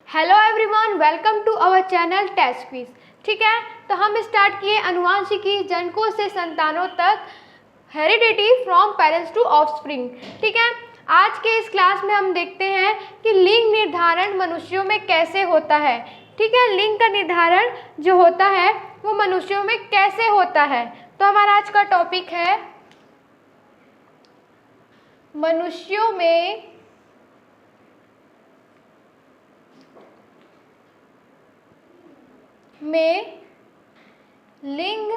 Hello everyone, welcome to our channel test quiz. ठीक है, तो हम स्टार्ट किए अनुवांशिकी जनकों से संतानों तक, heredity from parents to offspring. ठीक है, आज के इस क्लास में हम देखते हैं कि लिंग निर्धारण मनुष्यों में कैसे होता है। ठीक है, लिंग का निर्धारण जो होता है वो मनुष्यों में कैसे होता है। तो हमारा आज का टॉपिक है मनुष्यों में लिंग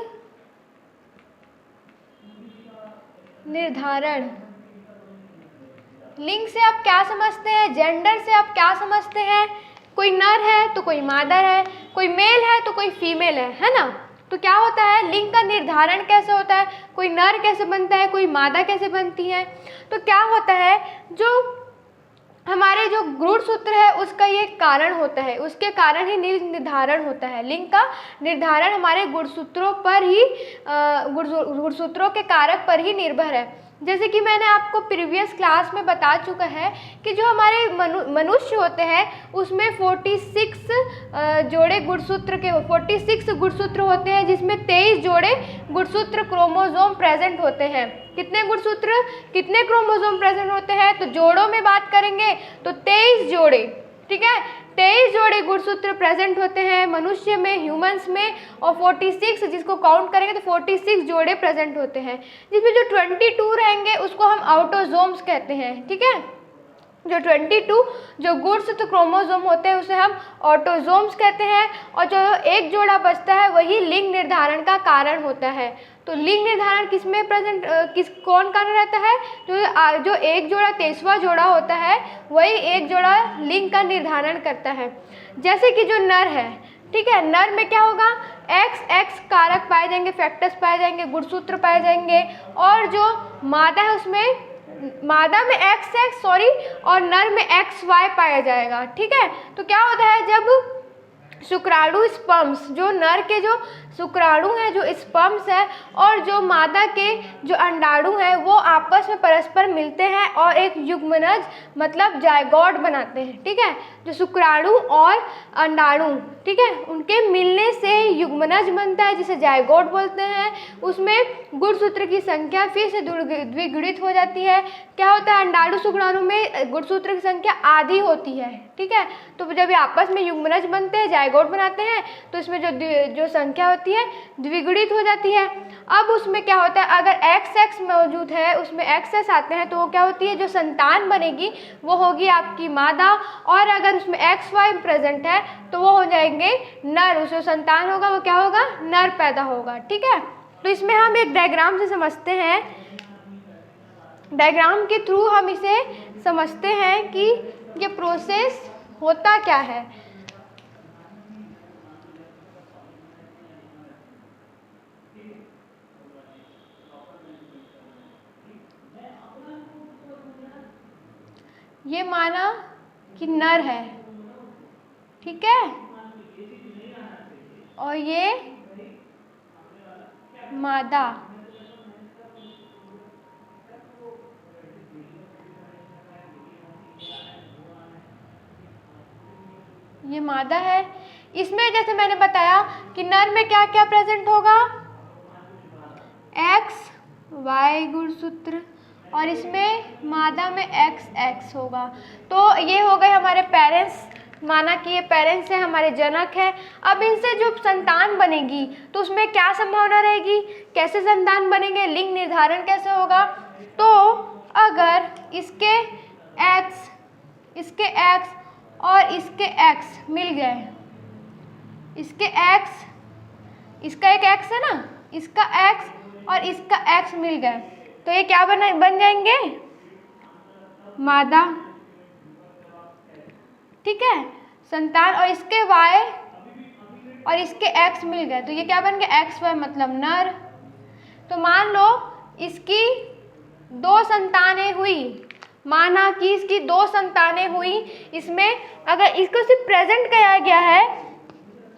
निर्धारण। लिंग से आप क्या समझते हैं, जेंडर से आप क्या समझते हैं? कोई नर है तो कोई मादा है, कोई मेल है तो कोई फीमेल है ना। तो क्या होता है, लिंग का निर्धारण कैसे होता है, कोई नर कैसे बनता है, कोई मादा कैसे बनती है। तो क्या होता है, जो हमारे जो गुणसूत्र है उसका ये कारण होता है, उसके कारण ही लिंग निर्धारण होता है। लिंग का निर्धारण हमारे गुणसूत्रों पर ही गुणसूत्रों के कारक पर ही निर्भर है। जैसे कि मैंने आपको प्रीवियस क्लास में बता चुका है कि जो हमारे मनुष्य होते हैं उसमें 46 जोड़े गुणसूत्र के 46 गुणसूत्र होते हैं, जिसमें 23 जोड़े गुणसूत्र क्रोमोसोम प्रेजेंट होते हैं। कितने गुणसूत्र, कितने क्रोमोसोम प्रेजेंट होते हैं? तो जोड़ों में बात करेंगे तो 23 जोड़े। ठीक है, 23 जोड़े गुणसूत्र प्रेजेंट होते हैं मनुष्य में, ह्यूमंस में, और 46 जिसको काउंट करेंगे तो 46 जोड़े प्रेजेंट होते हैं, जिसमें जो 22 रहेंगे उसको हम ऑटोसोम्स कहते हैं। ठीक है, जो 22 जो गुणसूत्र क्रोमोसोम होते हैं उसे हम ऑटोसोम्स कहते हैं, और जो एक जोड़ा बचता है वही लिंग निर्धारण का कारण होता है। तो लिंग निर्धारण किसमें प्रेजेंट कौन कारण रहता है? जो एक जोड़ा 23वां जोड़ा होता है वही एक जोड़ा लिंग का निर्धारण करता है। जैसे कि जो नर है, ठीक है, नर में क्या होगा, XX कारक पाए जाएंगे, फैक्टर्स पाए जाएंगे, गुणसूत्र पाए जाएंगे, और जो मादा है उसमें मादा में XX और नर में XY पाया जाएगा। ठीक है, तो क्या होता है, जब शुक्राणु स्पर्म्स, जो नर के जो शुक्राणु हैं, जो स्पर्म्स है, और जो मादा के जो अंडाणु हैं, वो आपस में परस्पर मिलते हैं और एक युग्मनज मतलब जायगोट बनाते हैं। ठीक है, जो शुक्राणु और अंडाणु, ठीक है, उनके मिलने से युग्मनज बनता है जिसे जायगोट बोलते हैं। उसमें गुणसूत्र की संख्या फिर से द्विगुणित हो जाती है। क्या होता है, अंडाणु शुक्राणु में गुणसूत्र की संख्या आधी होती है। ठीक है, तो जब ये आपस में युग्मनज बनते हैं, जायगोट बनाते हैं, तो इसमें जो संख्या होती है द्विगुणित हो जाती है। अब उसमें क्या होता है, अगर XX मौजूद है, उसमें XS आते हैं, तो वो क्या होती है, जो संतान बनेगी वो होगी आपकी मादा, और अगर उसमें XY प्रेजेंट है तो वो हो जाएंगे नर, उसमें संतान होगा वो क्या होगा, नर पैदा होगा। ठीक है, तो इसमें हम एक डायग्राम से समझते हैं, डायग्राम के थ्रू हम इसे समझते हैं कि ये प्रोसेस होता क्या है। ये माना कि नर है, ठीक है, और ये मादा। ये मादा है। इसमें जैसे मैंने बताया कि नर में क्या क्या प्रेजेंट होगा, XY गुणसूत्र, और इसमें मादा में XX होगा। तो ये हो गए हमारे पेरेंट्स, माना कि ये पेरेंट्स है, हमारे जनक है। अब इनसे जो संतान बनेगी तो उसमें क्या संभावना रहेगी, कैसे संतान बनेंगे, लिंग निर्धारण कैसे होगा। तो अगर इसके X और इसके X मिल गए, इसके X, इसका एक X है ना, इसका X और इसका X मिल गए, तो ये क्या बन जाएंगे, मादा। ठीक है, संतान, और इसके Y और इसके X मिल गए, तो ये क्या बन गया, XY मतलब नर। तो मान लो इसकी 2 संतानें हुई, माना कि इसकी 2 संतानें हुई, इसमें अगर इसको सिर्फ प्रेजेंट किया गया है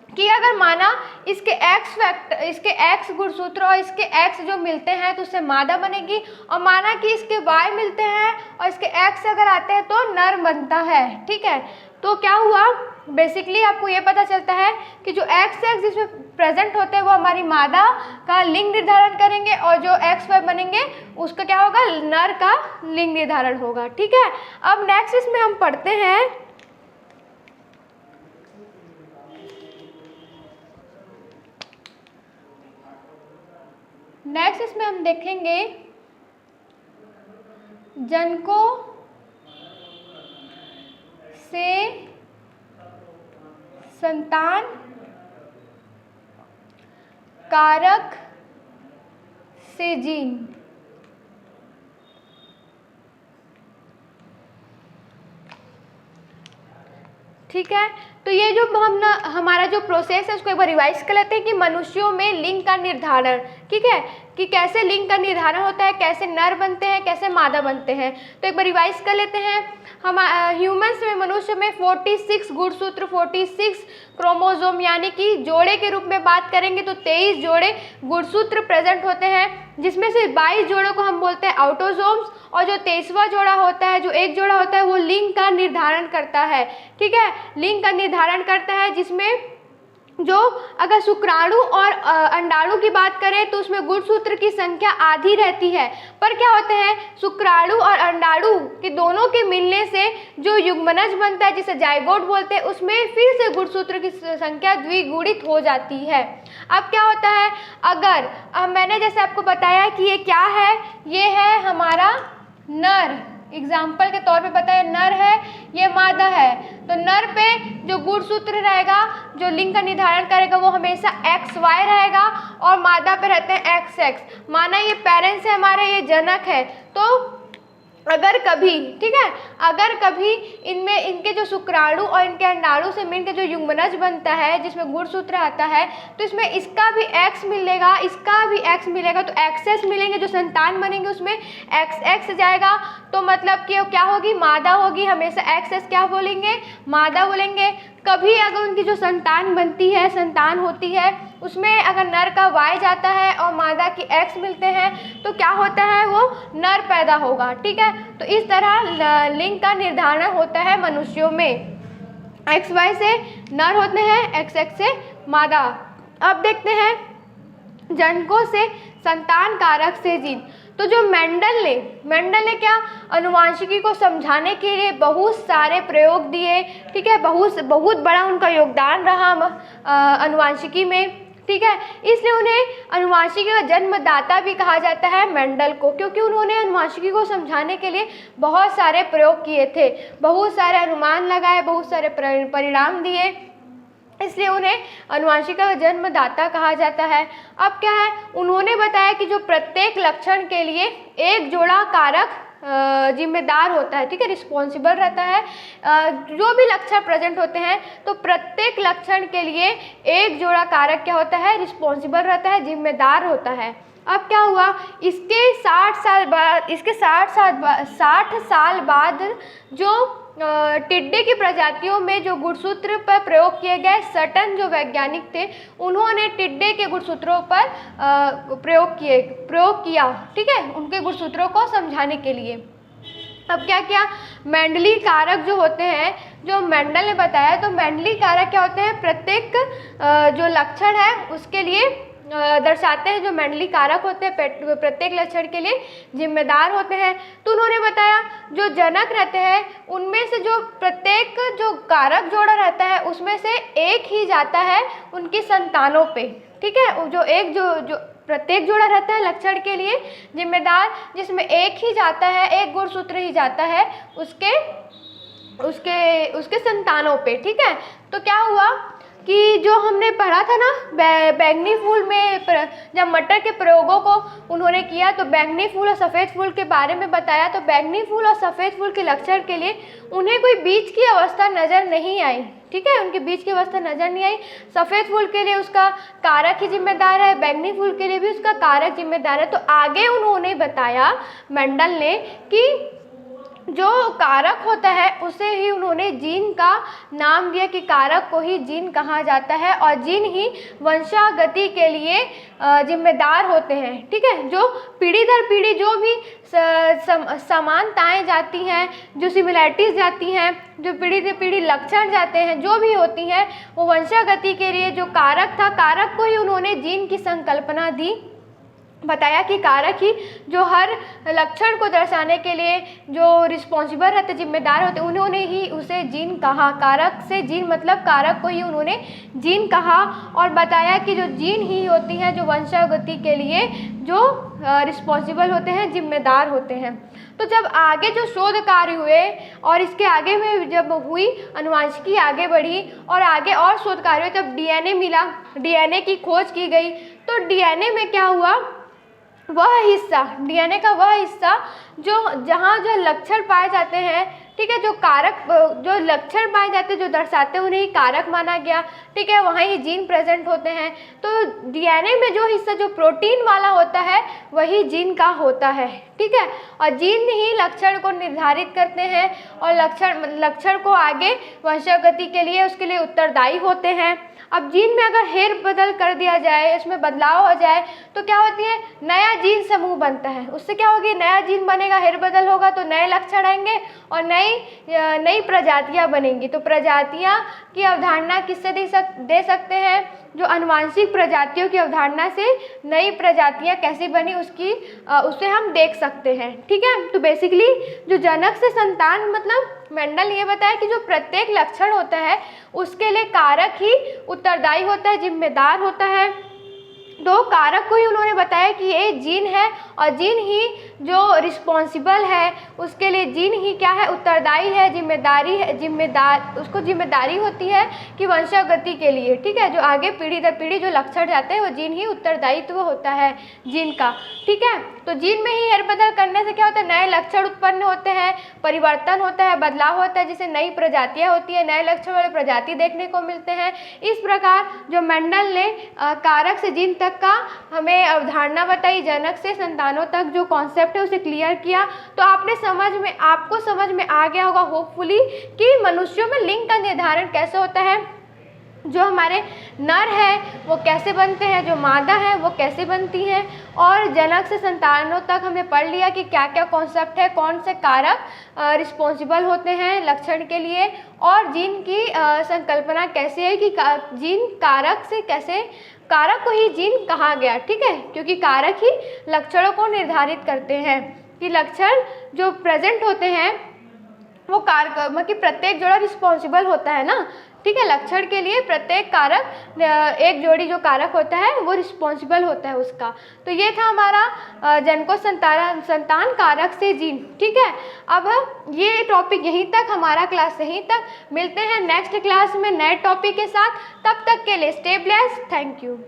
कि अगर माना इसके X गुणसूत्र और इसके X जो मिलते हैं तो उससे मादा बनेगी, और माना कि इसके Y मिलते हैं और इसके X अगर आते हैं तो नर बनता है। ठीक है, तो क्या हुआ, बेसिकली आपको ये पता चलता है कि जो XX जिसमें प्रेजेंट होते हैं वो हमारी मादा का लिंग निर्धारण करेंगे, और जो XY बनेंगे उसका क्या होगा, नर का लिंग निर्धारण होगा। ठीक है, अब नेक्स्ट इसमें हम पढ़ते हैं नेक्स्ट इसमें हम देखेंगे जनकों से संतान कारक से जीन। ठीक है, तो ये जो हम ना हमारा जो प्रोसेस है उसको एक बार रिवाइज कर लेते हैं कि मनुष्यों में लिंग का निर्धारण, ठीक है, कि कैसे लिंग का निर्धारण होता है, कैसे नर बनते हैं, कैसे मादा बनते हैं। तो एक बार रिवाइज कर लेते हैं। हम ह्यूमंस में, मनुष्य में 46 गुणसूत्र, 46 क्रोमोसोम यानी कि जोड़े के रूप में बात करेंगे तो 23 जोड़े गुणसूत्र प्रेजेंट होते हैं, जिसमें से 22 जोड़ों को हम बोलते हैं ऑटोसोम्स, और जो 23वां जोड़ा होता है, जो एक जोड़ा होता है वो लिंग का निर्धारण करता है। ठीक है, लिंग का निर्धारण करता है, जिसमें जो अगर शुक्राणु और अंडाणु की बात करें तो उसमें गुणसूत्र की संख्या आधी रहती है, पर क्या होते हैं, शुक्राणु और अंडाणु के दोनों के मिलने से जो युग्मनज बनता है जिसे जाइगोट बोलते हैं, उसमें फिर से गुणसूत्र की संख्या द्विगुणित हो जाती है। अब क्या होता है, अगर मैंने जैसे आपको बताया कि ये क्या है, ये है हमारा नर, एग्जाम्पल के तौर पे बताया नर है, ये मादा है, तो नर पे जो गुणसूत्र रहेगा, जो लिंग का निर्धारण करेगा वो हमेशा XY रहेगा, और मादा पे रहते हैं XX। माना ये पेरेंट्स है हमारे, ये जनक है, तो अगर कभी, ठीक है, अगर कभी इनमें इनके जो शुक्राणु और इनके अंडाणु से मिलकर जो युग्मनज बनता है जिसमें गुणसूत्र आता है, तो इसमें इसका भी X मिलेगा, इसका भी X मिलेगा, तो XS मिलेंगे, जो संतान बनेंगे उसमें XX जाएगा, तो मतलब कि क्या होगी, मादा होगी, हमेशा XS क्या बोलेंगे, मादा बोलेंगे। कभी अगर उनकी जो संतान बनती है, संतान होती है, उसमें अगर नर का Y जाता है और मादा की X मिलते हैं तो क्या होता है, वो नर पैदा होगा। ठीक है, तो इस तरह लिंग का निर्धारण होता है मनुष्यों में, XY से नर होते हैं, XX से मादा। अब देखते हैं जनकों से संतान कारक से जीन। तो जो मेंडल ने क्या, अनुवांशिकी को समझाने के लिए बहुत सारे प्रयोग दिए। ठीक है, बहुत बड़ा उनका योगदान रहा अनुवांशिकी में। ठीक है, इसलिए उन्हें अनुवांशिकी का जन्मदाता भी कहा जाता है मेंडल को, क्योंकि उन्होंने अनुवांशिकी को समझाने के लिए बहुत सारे प्रयोग किए थे, बहुत सारे अनुमान लगाए, बहुत सारे परिणाम दिए, इसलिए उन्हें अनुवांशिका का जन्मदाता कहा जाता है। अब क्या है, उन्होंने बताया कि जो प्रत्येक लक्षण के लिए एक जोड़ा कारक जिम्मेदार होता है, ठीक है, रिस्पॉन्सिबल रहता है। जो भी लक्षण प्रेजेंट होते हैं तो प्रत्येक लक्षण के लिए एक जोड़ा कारक क्या होता है, रिस्पॉन्सिबल रहता है, जिम्मेदार होता है। अब क्या हुआ, इसके 60 साल बाद जो टिड्डे की प्रजातियों में जो गुणसूत्र पर प्रयोग किए गए, सटन जो वैज्ञानिक थे उन्होंने टिड्डे के गुणसूत्रों पर प्रयोग किया, ठीक है, उनके गुणसूत्रों को समझाने के लिए। अब क्या किया, मेंडली कारक जो होते हैं, जो मेंडल ने बताया, तो मेंडली कारक क्या होते हैं, प्रत्येक जो लक्षण है उसके लिए दर्शाते हैं, जो मेंडली कारक होते हैं प्रत्येक लक्षण के लिए जिम्मेदार होते हैं। तो उन्होंने बताया जो जनक रहते हैं उनमें से जो प्रत्येक जो कारक जोड़ा रहता है उसमें से एक ही जाता है उनकी संतानों पे। ठीक है, जो प्रत्येक जोड़ा रहता है लक्षण के लिए जिम्मेदार, जिसमें एक ही जाता है, एक गुणसूत्र ही जाता है उसके संतानों पे। ठीक है, तो क्या हुआ कि जो हमने पढ़ा था ना बैंगनी फूल में, जब मटर के प्रयोगों को उन्होंने किया तो बैंगनी फूल और सफ़ेद फूल के बारे में बताया, तो बैंगनी फूल और सफ़ेद फूल के लक्षण के लिए उन्हें कोई बीज की अवस्था नज़र नहीं आई। ठीक है, उनके बीज की अवस्था नज़र नहीं आई। सफ़ेद फूल के लिए उसका कारक ही जिम्मेदार है, बैंगनी फूल के लिए भी उसका कारक जिम्मेदार है। तो आगे उन्होंने बताया मेंडल ने कि जो कारक होता है उसे ही उन्होंने जीन का नाम दिया कि कारक को ही जीन कहा जाता है और जीन ही वंशागति के लिए जिम्मेदार होते हैं। ठीक है, जो पीढ़ी दर पीढ़ी जो भी समानताएं जाती हैं, जो सिमिलैरिटीज़ जाती हैं, जो पीढ़ी दर पीढ़ी लक्षण जाते हैं, जो भी होती हैं, वो वंशागति के लिए जो कारक था, कारक को ही उन्होंने जीन की संकल्पना दी। बताया कि कारक ही जो हर लक्षण को दर्शाने के लिए जो रिस्पॉन्सिबल रहते, जिम्मेदार होते, उन्होंने ही उसे जीन कहा। कारक से जीन मतलब कारक को ही उन्होंने जीन कहा और बताया कि जो जीन ही होती हैं जो वंशागति के लिए जो रिस्पॉन्सिबल होते हैं, जिम्मेदार होते हैं। तो जब आगे जो शोध कार्य हुए और इसके आगे में जब हुई अनुवांशिकी आगे बढ़ी और आगे और शोध कार्य हुए, तब डीएनए मिला, डीएनए की खोज की गई। तो डीएनए में क्या हुआ, वह हिस्सा, डीएनए का वह हिस्सा जो जहाँ जो लक्षण पाए जाते हैं, ठीक है, जो कारक जो लक्षण पाए जाते हैं जो दर्शाते हैं उन्हें ही कारक माना गया। ठीक है, वहाँ ही जीन प्रेजेंट होते हैं। तो डीएनए में जो हिस्सा जो प्रोटीन वाला होता है वही जीन का होता है। ठीक है, और जीन ही लक्षण को निर्धारित करते हैं और लक्षण को आगे वंशागति के लिए उसके लिए उत्तरदायी होते हैं। अब जीन में अगर हेर बदल कर दिया जाए, इसमें बदलाव हो जाए तो क्या होती है, नया जीन समूह बनता है। उससे क्या होगी, नया जीन बनेगा, हेर बदल होगा तो नए लक्षण आएंगे और नई प्रजातियां बनेंगी। तो प्रजातियां की अवधारणा किससे दे सकते हैं, जो आनुवांशिक प्रजातियों की अवधारणा से नई प्रजातियां कैसी बनी उसे हम देख सकते हैं। ठीक है, तो बेसिकली जो जनक से संतान मतलब मेंडल ये बताया कि जो प्रत्येक लक्षण होता है उसके लिए कारक ही उत्तरदायी होता है, जिम्मेदार होता है। तो कारक को ही उन्होंने बताया कि ये जीन है और जीन ही जो रिस्पॉन्सिबल है उसके लिए जीन ही क्या है, उत्तरदायी है, उसको जिम्मेदारी होती है कि वंशागति के लिए। ठीक है, जो आगे पीढ़ी दर पीढ़ी जो लक्षण जाते हैं वो जीन ही उत्तरदायित्व होता है जीन का। ठीक है, तो जीन में ही हेरबदल करने से क्या होता है, नए लक्षण उत्पन्न होते हैं, परिवर्तन होता है, बदलाव होता है, जिससे नई प्रजातियां होती है, नए लक्षण वाले प्रजाति देखने को मिलते हैं। इस प्रकार जो मेंडल ने कारक से जीन तक का हमें अवधारणा बताई, जनक से संतानों तक जो कॉन्सेप्ट है उसे क्लियर किया। तो आपको समझ में आ गया होगा होपफुली कि मनुष्यों में लिंग का निर्धारण कैसे होता है, जो हमारे नर है वो कैसे बनते हैं, जो मादा है वो कैसे बनती हैं, और जनक से संतानों तक हमने पढ़ लिया कि क्या क्या कॉन्सेप्ट है, कौन से कारक रिस्पॉन्सिबल होते हैं लक्षण के लिए, और जीन की संकल्पना कैसे है कि जीन कारक से कैसे, कारक को ही जीन कहा गया। ठीक है, क्योंकि कारक ही लक्षणों को निर्धारित करते हैं कि लक्षण जो प्रेजेंट होते हैं वो कारक मतलब कि प्रत्येक जोड़ा रिस्पॉन्सिबल होता है ना। ठीक है, लक्षण के लिए प्रत्येक कारक, एक जोड़ी जो कारक होता है वो रिस्पॉन्सिबल होता है उसका। तो ये था हमारा जनको संतान कारक से जीन। ठीक है, अब ये टॉपिक यहीं तक, हमारा क्लास यहीं तक। मिलते हैं नेक्स्ट क्लास में नए टॉपिक के साथ। तब तक के लिए स्टे ब्लेस्ड, थैंक यू।